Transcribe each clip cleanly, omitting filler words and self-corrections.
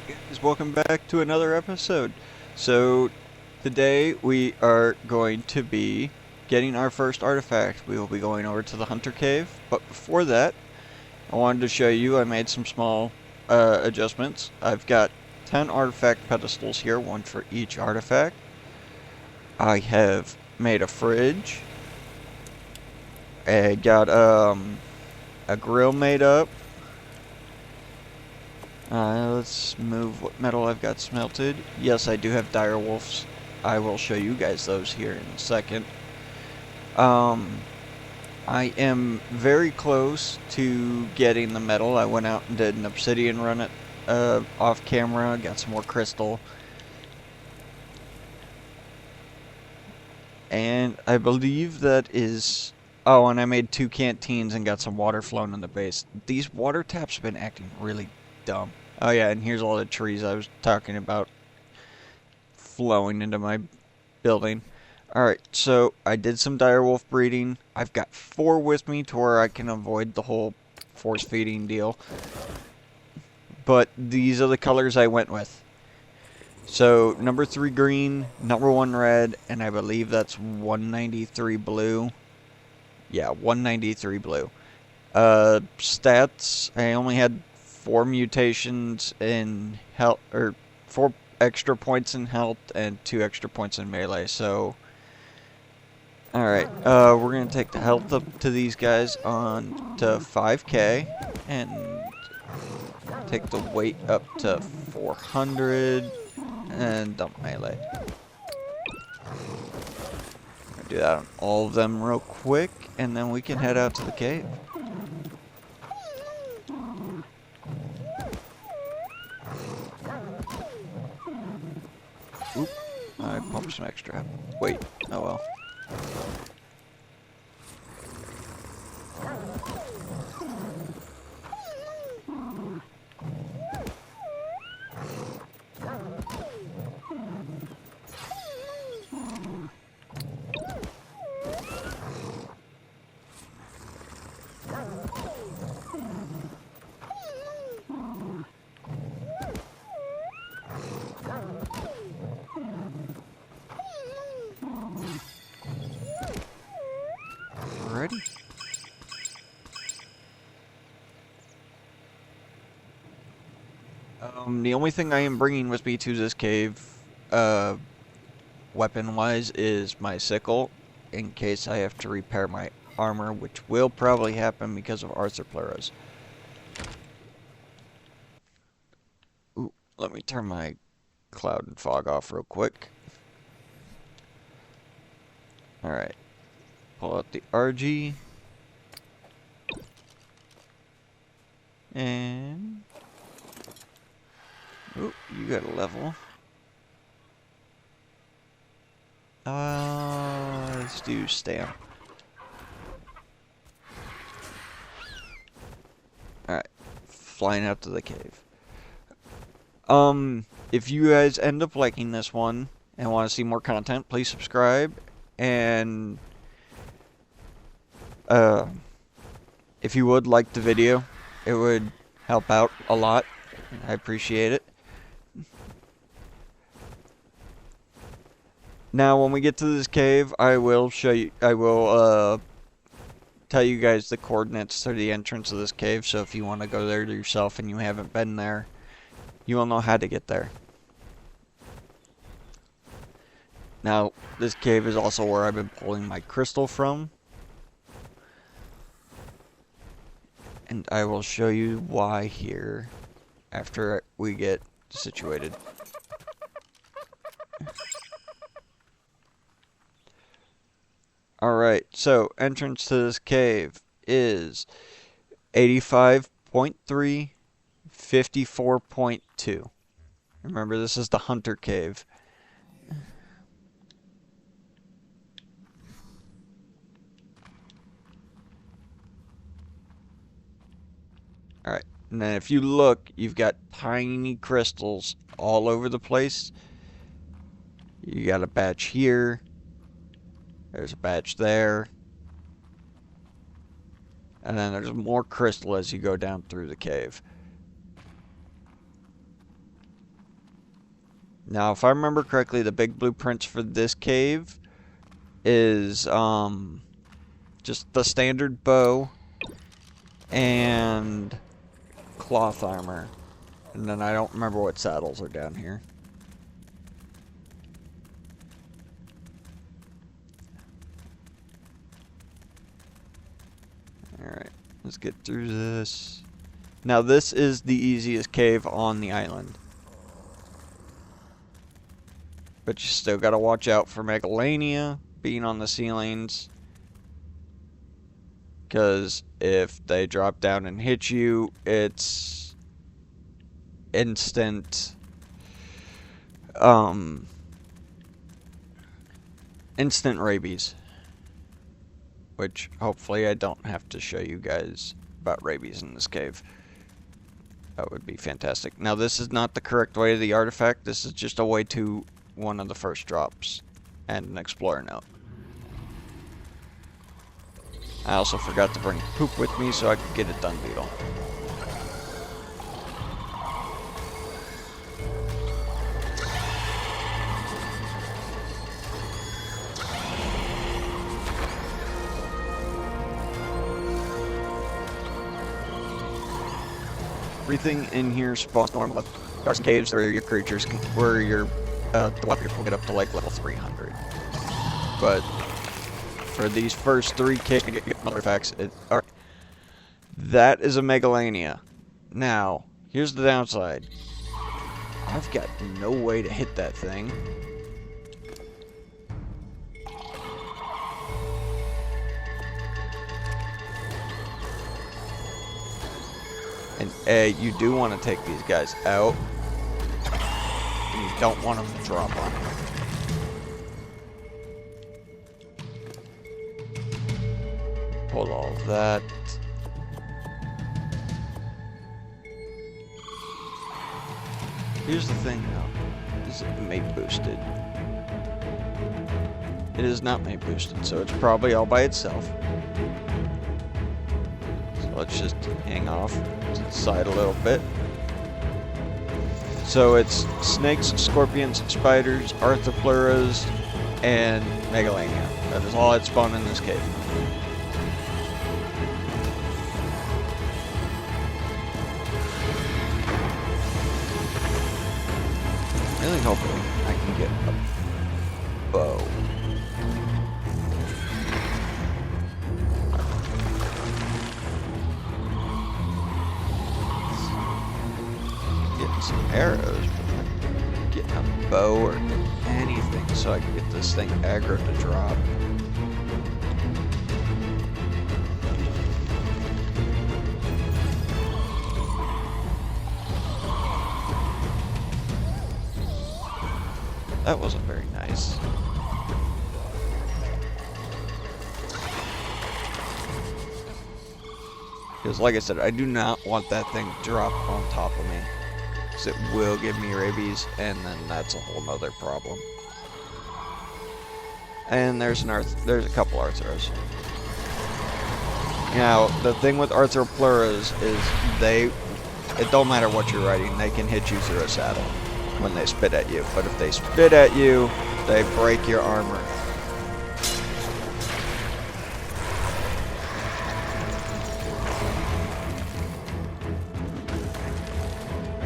Guys, welcome back to another episode. So, today we are going to be getting our first artifact. We will be going over to the Hunter Cave, but before that, I wanted to show you I made some small adjustments. I've got 10 artifact pedestals here, one for each artifact. I have made a fridge. I got a grill made up. Let's move what metal I've got smelted. Yes, I do have dire wolves. I will show you guys those here in a second. Um, I am very close to getting the metal. I went out and did an obsidian run it off camera. Got some more crystal. And I believe that is... Oh, and I made 2 canteens and got some water flowing in the base. These water taps have been acting really dumb. Oh yeah, and here's all the trees I was talking about flowing into my building. Alright, so I did some direwolf breeding. I've got 4 with me to where I can avoid the whole force feeding deal. But these are the colors I went with. So, number 3 green, number 1 red, and I believe that's 193 blue. Yeah, 193 blue. Stats, I only had 4 mutations in health, or 4 extra points in health and 2 extra points in melee, so... Alright, we're gonna take the health up to these guys on to 5k, and take the weight up to 400, and dump melee. Do that on all of them real quick, and then we can head out to the cave. Oop, I pumped some extra. Wait, oh well. Ready? The only thing I am bringing with me to this cave, weapon-wise, is my sickle, in case I have to repair my armor, which will probably happen because of arthropleras. Ooh, let me turn my cloud and fog off real quick. Alright. Pull out the RG. And... Ooh, you got a level. Let's do stamp. Alright. Flying out to the cave. If you guys end up liking this one and want to see more content, please subscribe. And, if you would like the video, it would help out a lot. I appreciate it. Now, when we get to this cave, I will show you, tell you guys the coordinates to the entrance of this cave, so if you want to go there yourself and you haven't been there, you will know how to get there. Now, this cave is also where I've been pulling my crystal from. And I will show you why here after we get situated. Alright, so entrance to this cave is 85.3, 54.2. Remember, this is the Hunter Cave. Alright, and then if you look, you've got tiny crystals all over the place. You got a batch here. There's a batch there. And then there's more crystal as you go down through the cave. Now, if I remember correctly, the big blueprints for this cave is just the standard bow and cloth armor. And then I don't remember what saddles are down here. Alright, let's get through this. Now this is the easiest cave on the island. But you still gotta watch out for Megalania being on the ceilings. Because if they drop down and hit you, it's instant instant rabies. Which hopefully I don't have to show you guys about rabies in this cave. That would be fantastic. Now this is not the correct way to the artifact. This is just a way to one of the first drops and an explorer note. I also forgot to bring poop with me so I could get a dung beetle. Everything in here spawns normal. There are some caves where your creatures can, where your the weapons will get up to like level 300. But for these first 3 artifacts, that is a Megalania. Now, here's the downside. I've got no way to hit that thing. And you do want to take these guys out. And you don't want them to drop on you. Pull all of that. Here's the thing though. Is it mate boosted? It is not mate boosted, so it's probably all by itself. So let's just hang off to the side a little bit. So it's snakes, scorpions, spiders, arthropluras, and Megalania. That is all that spawned in this cave. Really hoping I can get a bow. Getting some arrows, but I'm getting a bow or anything so I can get this thing aggro to drop. That wasn't very nice. Because like I said, I do not want that thing to drop on top of me. Because it will give me rabies, and then that's a whole nother problem. And there's a couple Arthros. Now, the thing with Arthropluras is it don't matter what you're riding, they can hit you through a saddle when they spit at you. But if they spit at you, they break your armor.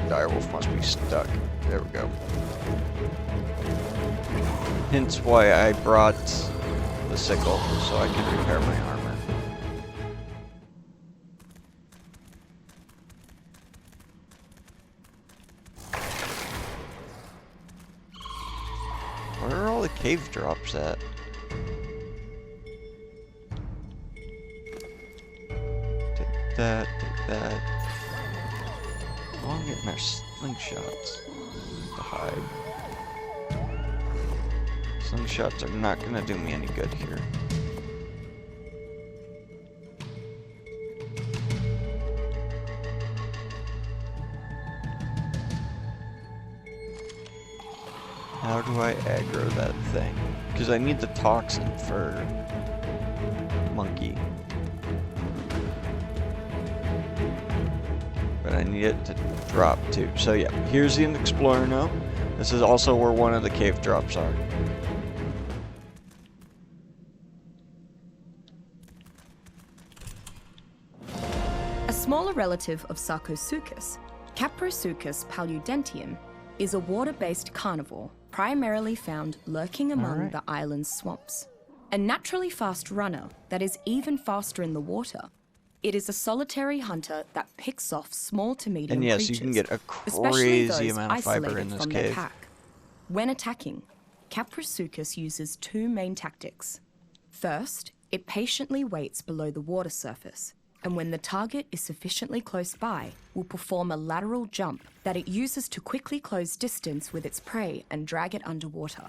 Direwolf must be stuck. There we go. Hence why I brought the sickle, so I can repair my armor. Where are all the cave drops at? Take that, take that. Oh, I'm getting our slingshots to hide. Slingshots are not gonna do me any good here. How do I aggro that thing? Because I need the toxin for monkey. But I need it to drop too. So yeah, here's the explorer note. This is also where one of the cave drops are. A smaller relative of Sarcosuchus, Caprosuchus paludentium, is a water-based carnivore primarily found lurking among the island's swamps. A naturally fast runner that is even faster in the water, it is a solitary hunter that picks off small to medium creatures, you can get a especially crazy those amount of fiber isolated in this from their cave. pack. When attacking, Caprosuchus uses two main tactics. First, it patiently waits below the water surface, and when the target is sufficiently close by, will perform a lateral jump that it uses to quickly close distance with its prey and drag it underwater.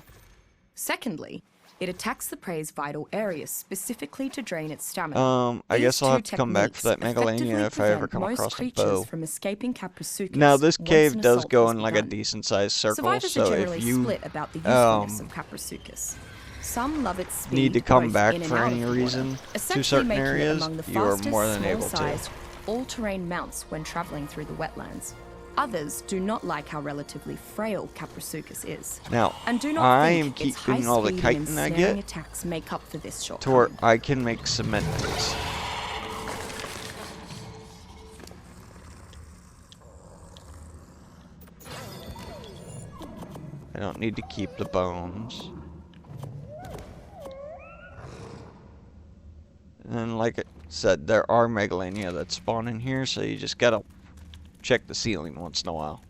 Secondly, it attacks the prey's vital areas specifically to drain its stamina. I guess I'll have to come back for that Megalania if I ever come across a bow. From escaping Caprosuchus Now this cave once an does assault go has in like a begun. decent sized circle, Survivors so are generally if you split about the usefulness of Caprosuchus. Some love its speed, need to come both back in and for out any of the water, reason to essentially certain making it areas, among the you are fastest, more than able to. small-sized, all-terrain mounts when traveling through the wetlands. Others do not like how relatively frail Caprosuchus is, Now, and do not I am think its keeping all the high speed and chitin I ensnaring get attacks make up for this to where shortcoming. I can make cement boots. I don't need to keep the bones. And like I said, there are Megalania that spawn in here, so you just gotta check the ceiling once in a while.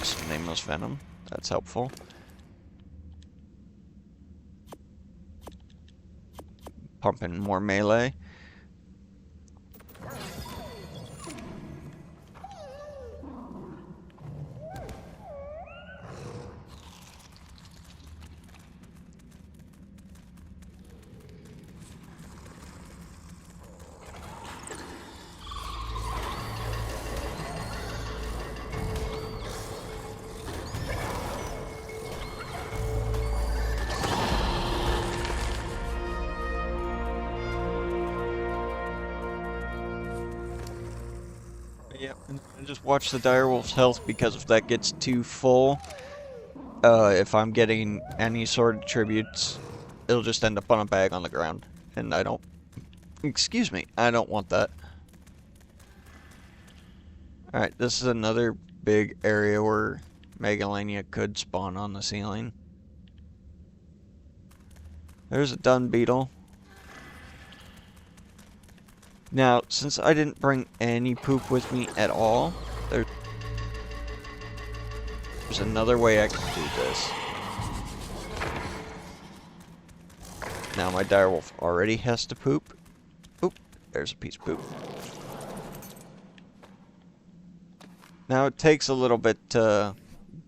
Some nameless venom, that's helpful. Pumping more melee. Yep, and just watch the direwolf's health, because if that gets too full, if I'm getting any sort of tributes, it'll just end up on a bag on the ground. And I don't, excuse me, I don't want that. Alright, this is another big area where Megalania could spawn on the ceiling. There's a dung beetle. Now, since I didn't bring any poop with me at all, there's another way I can do this. Now my direwolf already has to poop. Oop, there's a piece of poop. Now it takes a little bit to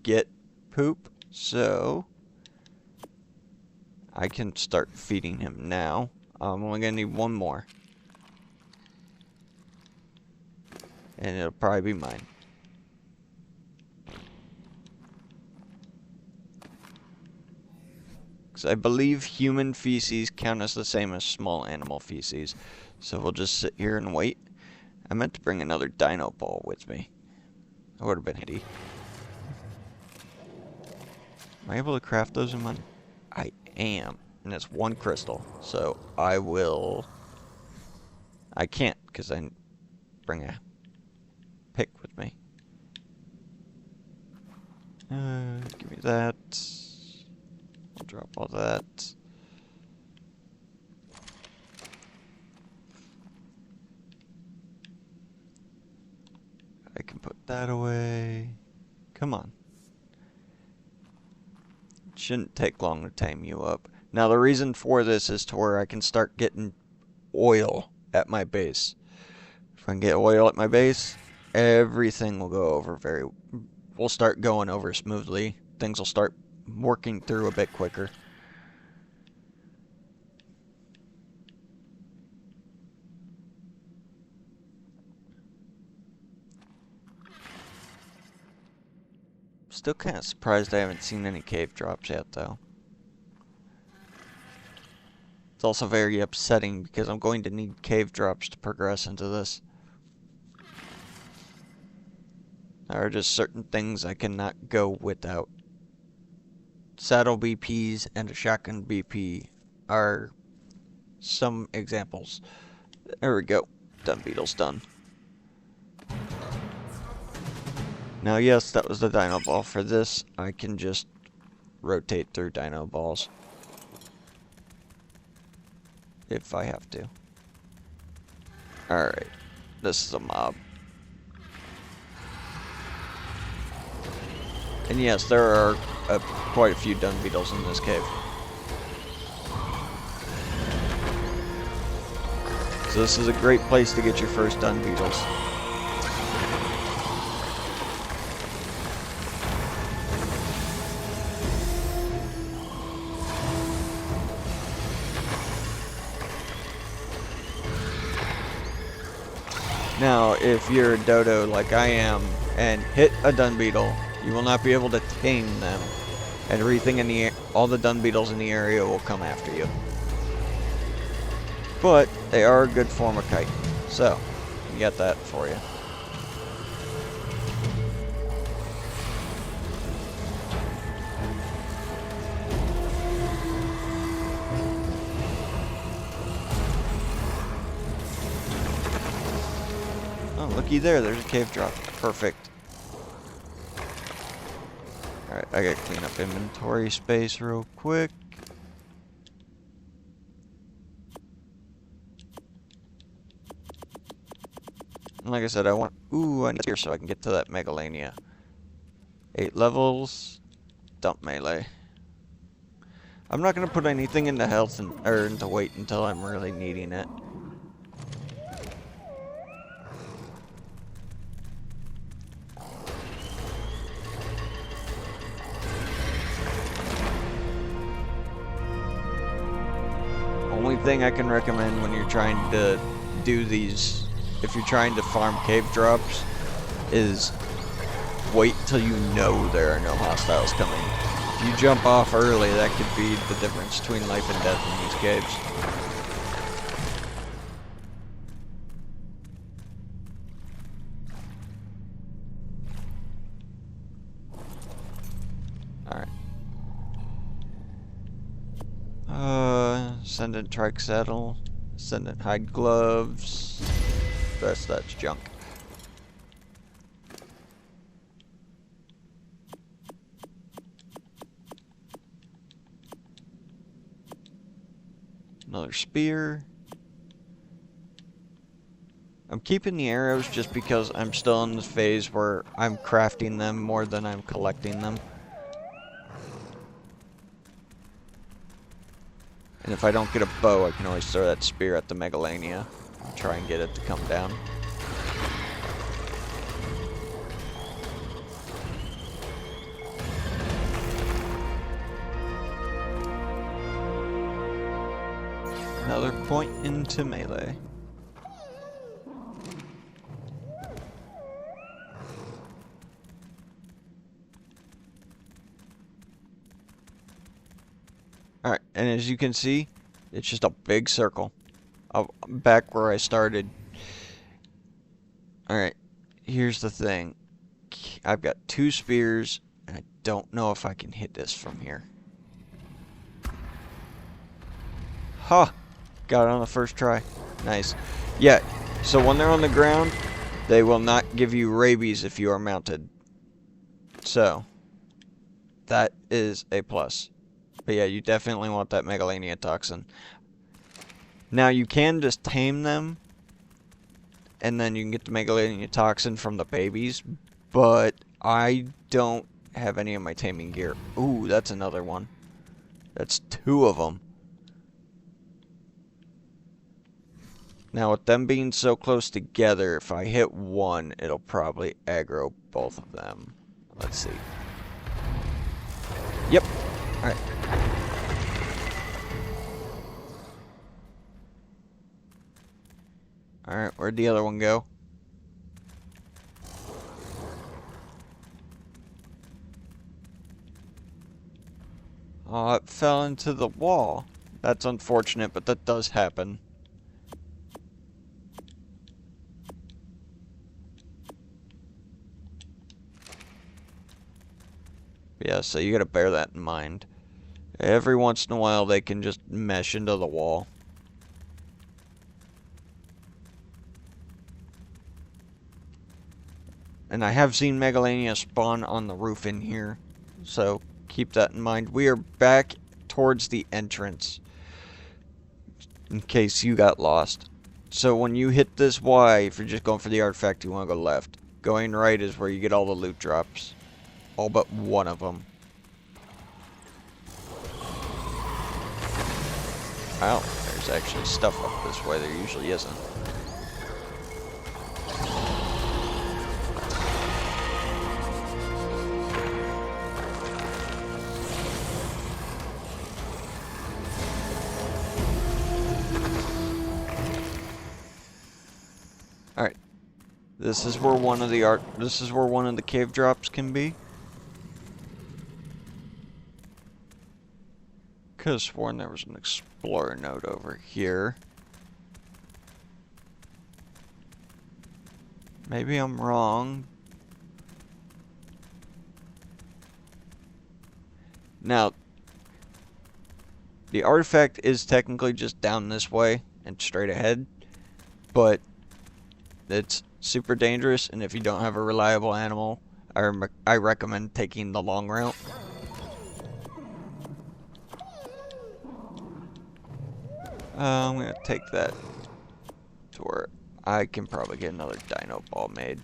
get poop, so I can start feeding him now. I'm only gonna need one more. And it'll probably be mine. Because I believe human feces count as the same as small animal feces. So we'll just sit here and wait. I meant to bring another dino ball with me. That would have been handy. Am I able to craft those in one? I am. And it's one crystal. So I will... I can't, because I bring a pick with me. Give me that. I'll drop all that. I can put that away. Come on. It shouldn't take long to tame you up. Now the reason for this is to where I can start getting oil at my base. If I can get oil at my base, everything will go over we'll start going over smoothly. Things will start working through a bit quicker. Still kind of surprised I haven't seen any cave drops yet, though. It's also very upsetting because I'm going to need cave drops to progress into this. There are just certain things I cannot go without. Saddle BPs and a shotgun BP are some examples. There we go. Dung beetle's done. Now, yes, that was the dino ball. For this, I can just rotate through dino balls. If I have to. Alright. This is a mob. And yes, there are quite a few dung beetles in this cave. So this is a great place to get your first dung beetles. Now, if you're a dodo like I am and hit a dung beetle, you will not be able to tame them, and everything in the all the dung beetles in the area will come after you. But they are a good form of kite, so you get that for you. Oh, looky there, there's a cave drop. Perfect. Alright, I gotta clean up inventory space real quick. And like I said, I need here so I can get to that Megalania. 8 levels. Dump melee. I'm not gonna put anything into health or into weight until I'm really needing it. Only thing I can recommend when you're trying to do these, if you're trying to farm cave drops, is wait till you know there are no hostiles coming. If you jump off early, that could be the difference between life and death in these caves. Alright. Ascendant trike saddle, ascendant hide gloves. The rest of that's junk. Another spear. I'm keeping the arrows just because I'm still in this phase where I'm crafting them more than I'm collecting them. And if I don't get a bow, I can always throw that spear at the Megalania and try and get it to come down. Another point into melee. Alright, and as you can see, it's just a big circle. Back where I started. Alright, here's the thing. I've got 2 spears, and I don't know if I can hit this from here. Huh! Got it on the first try. Nice. Yeah, so when they're on the ground, they will not give you rabies if you are mounted. So, that is a plus. But yeah, you definitely want that Megalania toxin. Now, you can just tame them, and then you can get the Megalania toxin from the babies, but I don't have any of my taming gear. Ooh, that's another one. That's 2 of them. Now, with them being so close together, if I hit one, it'll probably aggro both of them. Let's see. Yep. Alright. Alright, where'd the other one go? Oh, it fell into the wall. That's unfortunate, but that does happen. Yeah, so you gotta bear that in mind. Every once in a while, they can just mesh into the wall. And I have seen Megalania spawn on the roof in here, so keep that in mind. We are back towards the entrance, in case you got lost. So when you hit this Y, if you're just going for the artifact, you want to go left. Going right is where you get all the loot drops. All but one of them. Wow, there's actually stuff up this way there usually isn't. Alright. This is where one of the cave drops can be. Could have sworn there was an explorer node over here. Maybe I'm wrong. Now, the artifact is technically just down this way and straight ahead, but it's super dangerous, and if you don't have a reliable animal, I recommend taking the long route. I'm going to take that to where I can probably get another dino ball made.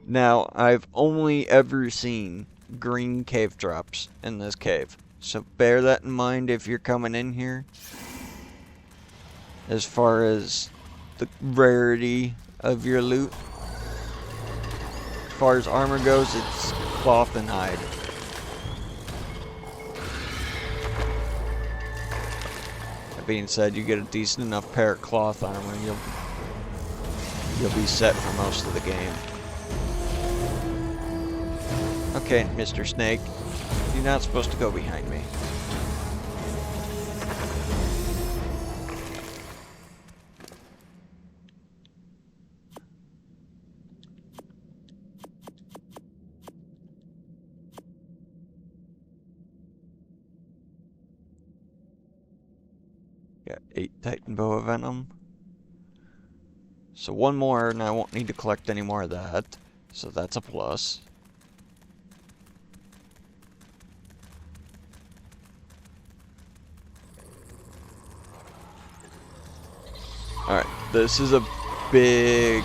Now, I've only ever seen green cave drops in this cave, so bear that in mind if you're coming in here. As far as the rarity of your loot. As far as armor goes, it's cloth and hide. That being said, you get a decent enough pair of cloth armor, you'll be set for most of the game. Okay, Mr. Snake, you're not supposed to go behind me. Got 8 Titan Boa Venom. So one more, and I won't need to collect any more of that. So that's a plus. Alright, this is a big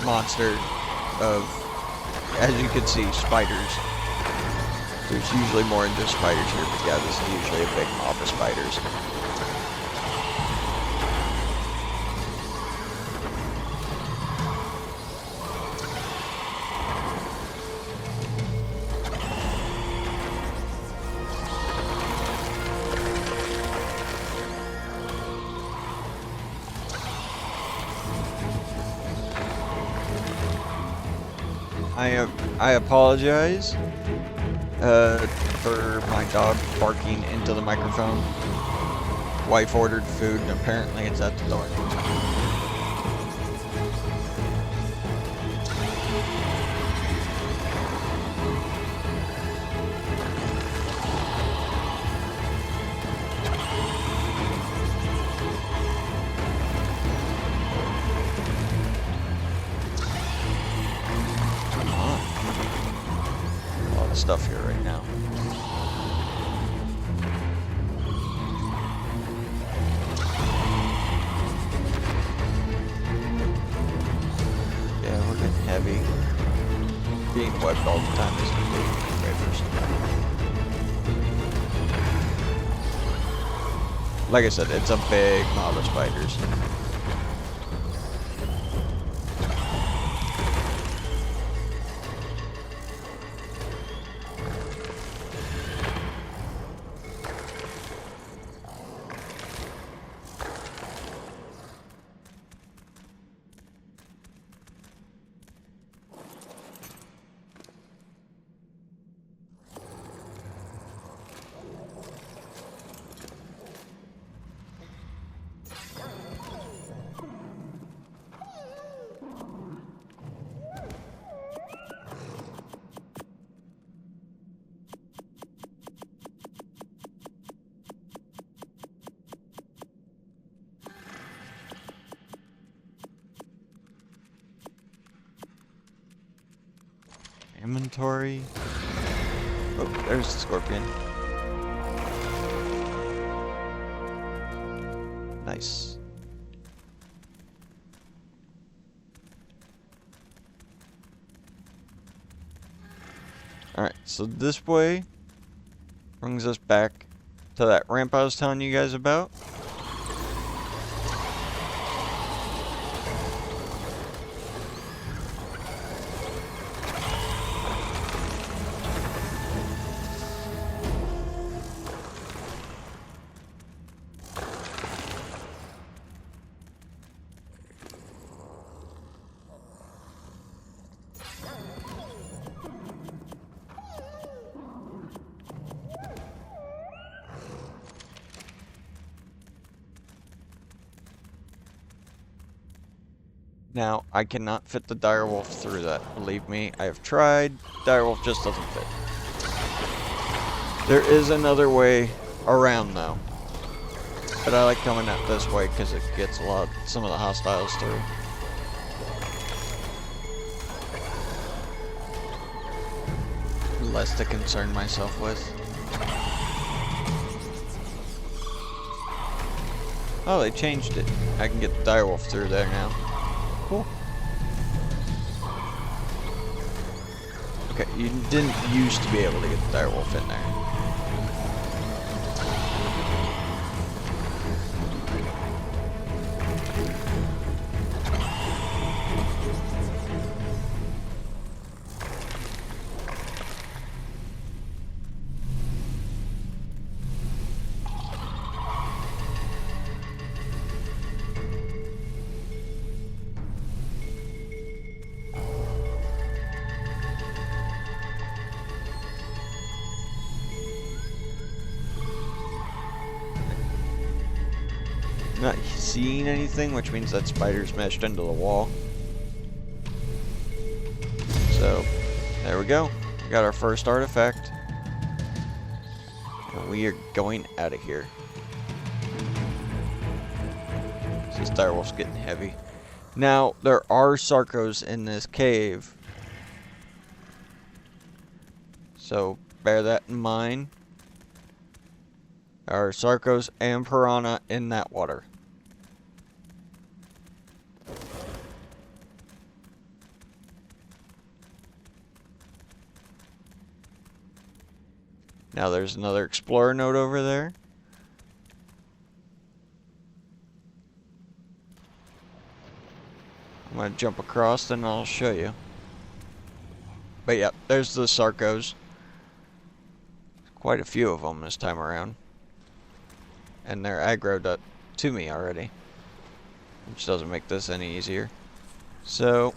monster of, as you can see, spiders. There's usually more than just spiders here, but yeah, this is usually a big mob of spiders. I apologize for my dog barking into the microphone. Wife ordered food and apparently it's at the door. Stuff here right now. Yeah, we're getting heavy. Being webbed all the time isn't great for like I said, it's a big mob of spiders. Inventory. Oh, there's the scorpion. Nice. Alright, so this way brings us back to that ramp I was telling you guys about. Now, I cannot fit the direwolf through that. Believe me, I have tried. Direwolf just doesn't fit. There is another way around, though. But I like coming out this way because it gets some of the hostiles through. Less to concern myself with. Oh, they changed it. I can get the direwolf through there now. Cool. Okay, you didn't used to be able to get the direwolf in there. Not seeing anything, which means that spider's meshed into the wall. So, there we go. We got our first artifact. And we are going out of here. This direwolf's getting heavy. Now, there are Sarcos in this cave. So, bear that in mind. There are Sarcos and Piranha in that water. Now there's another explorer node over there. I'm going to jump across and I'll show you. But yeah, there's the Sarcos. Quite a few of them this time around. And they're aggroed up to me already. Which doesn't make this any easier. So,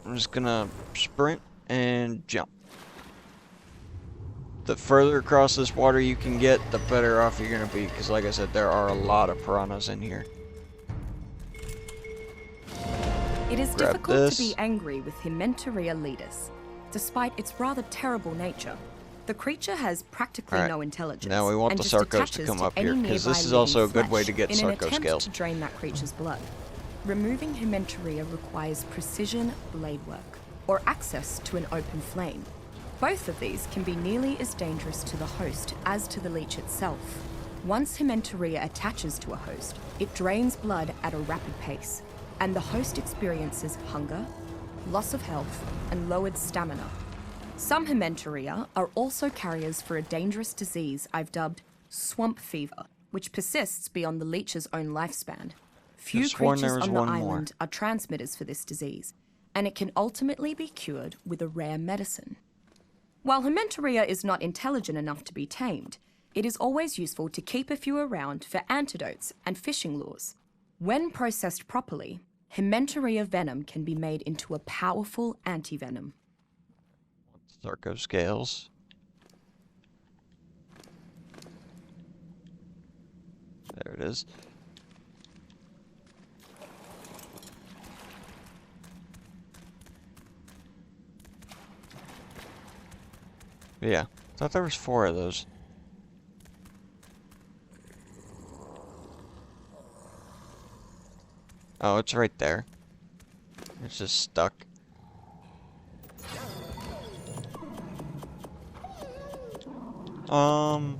I'm just going to sprint and jump. The further across this water you can get, the better off you're going to be. Because like I said, there are a lot of piranhas in here. It is difficult to be angry with Himentoria leaders. Despite its rather terrible nature, the creature has practically no intelligence. Now we want the Sarcos to come up here, because this is also a good way to get Sarco scales. To drain that creature's blood. Removing Himentoria requires precision blade work, or access to an open flame. Both of these can be nearly as dangerous to the host as to the leech itself. Once Himentoria attaches to a host, it drains blood at a rapid pace, and the host experiences hunger, loss of health, and lowered stamina. Some Himentoria are also carriers for a dangerous disease I've dubbed swamp fever, which persists beyond the leech's own lifespan. Few creatures on the island are transmitters for this disease, and it can ultimately be cured with a rare medicine. While Himentoria is not intelligent enough to be tamed, it is always useful to keep a few around for antidotes and fishing lures. When processed properly, Himentoria venom can be made into a powerful antivenom. Sarco scales. There it is. Yeah, thought there was 4 of those. Oh, it's right there. It's just stuck. I'm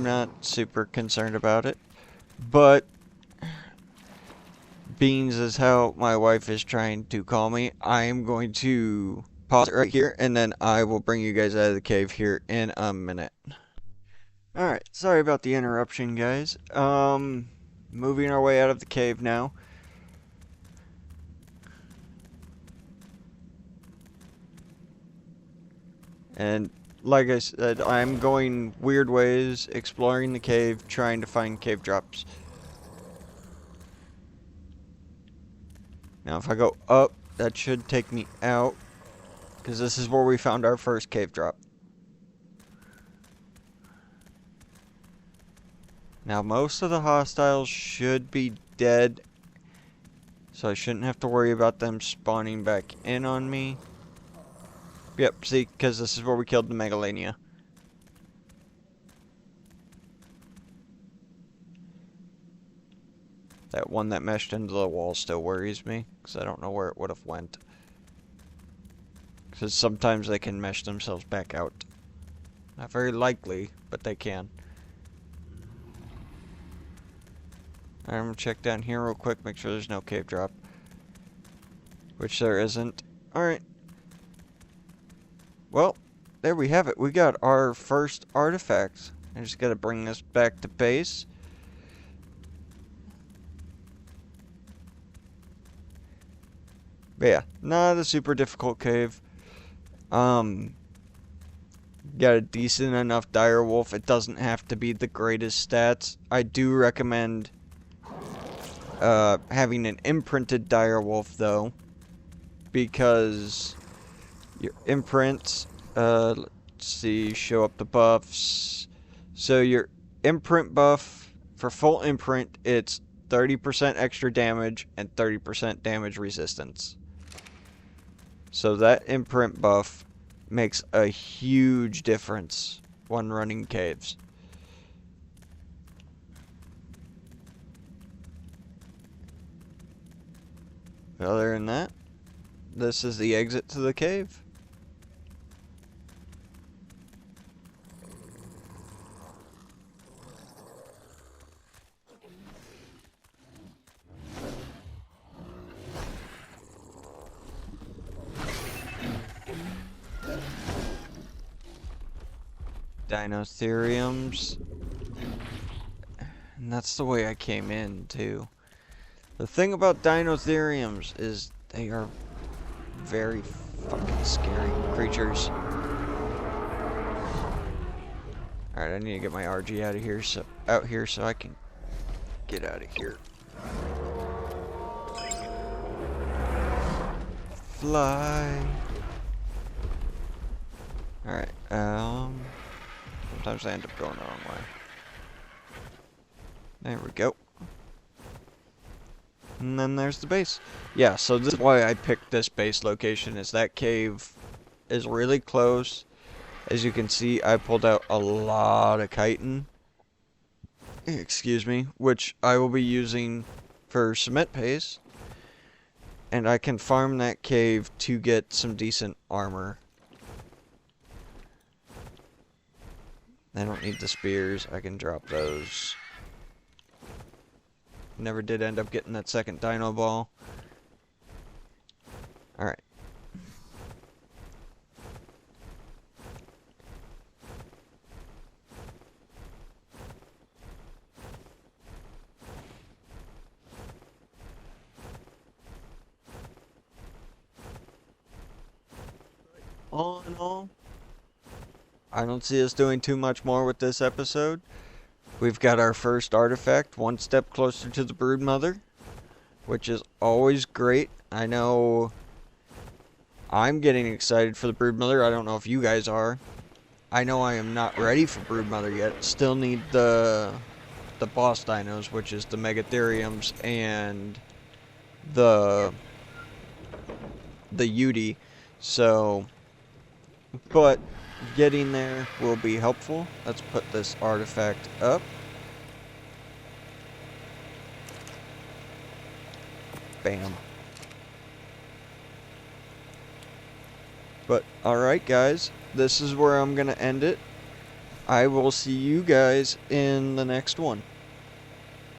not super concerned about it, but Beans is how my wife is trying to call me. I am going to pause it right here, and then I will bring you guys out of the cave here in a minute. Alright, sorry about the interruption, guys. Moving our way out of the cave now. And like I said, I'm going weird ways, exploring the cave, trying to find cave drops. Now if I go up, that should take me out, because this is where we found our first cave drop. Now most of the hostiles should be dead, so I shouldn't have to worry about them spawning back in on me. Yep, see, because this is where we killed the Megalania. That one that meshed into the wall still worries me, because I don't know where it would have went. Because sometimes they can mesh themselves back out. Not very likely, but they can. Alright, I'm gonna check down here real quick, make sure there's no cave drop. Which there isn't. Alright. Well, there we have it. We got our first artifact. I just gotta bring this back to base. But yeah, not a super difficult cave. Got a decent enough direwolf. It doesn't have to be the greatest stats. I do recommend having an imprinted direwolf though, because your imprints, let's see, show up the buffs. So your imprint buff, for full imprint, it's 30% extra damage and 30% damage resistance. So that imprint buff makes a huge difference when running caves. Other than that, this is the exit to the cave. Dinotheriums. And that's the way I came in, too. The thing about Dinotheriums is they are very fucking scary creatures. Alright, I need to get my RG out of here so I can get out of here. Fly. Alright, sometimes I end up going the wrong way. There we go. And then there's the base. Yeah, so this is why I picked this base location, is that cave is really close. As you can see, I pulled out a lot of chitin. Excuse me, which I will be using for cement paste. And I can farm that cave to get some decent armor. I don't need the spears, I can drop those. Never did end up getting that second dino ball. Alright. All in all, I don't see us doing too much more with this episode. We've got our first artifact, one step closer to the Broodmother, which is always great. I know I'm getting excited for the Broodmother. I don't know if you guys are. I know I am not ready for Broodmother yet. Still need the boss dinos, which is the Megatheriums and the Yudi. So, but getting there will be helpful. Let's put this artifact up. Bam. But, alright guys, this is where I'm gonna end it. I will see you guys in the next one.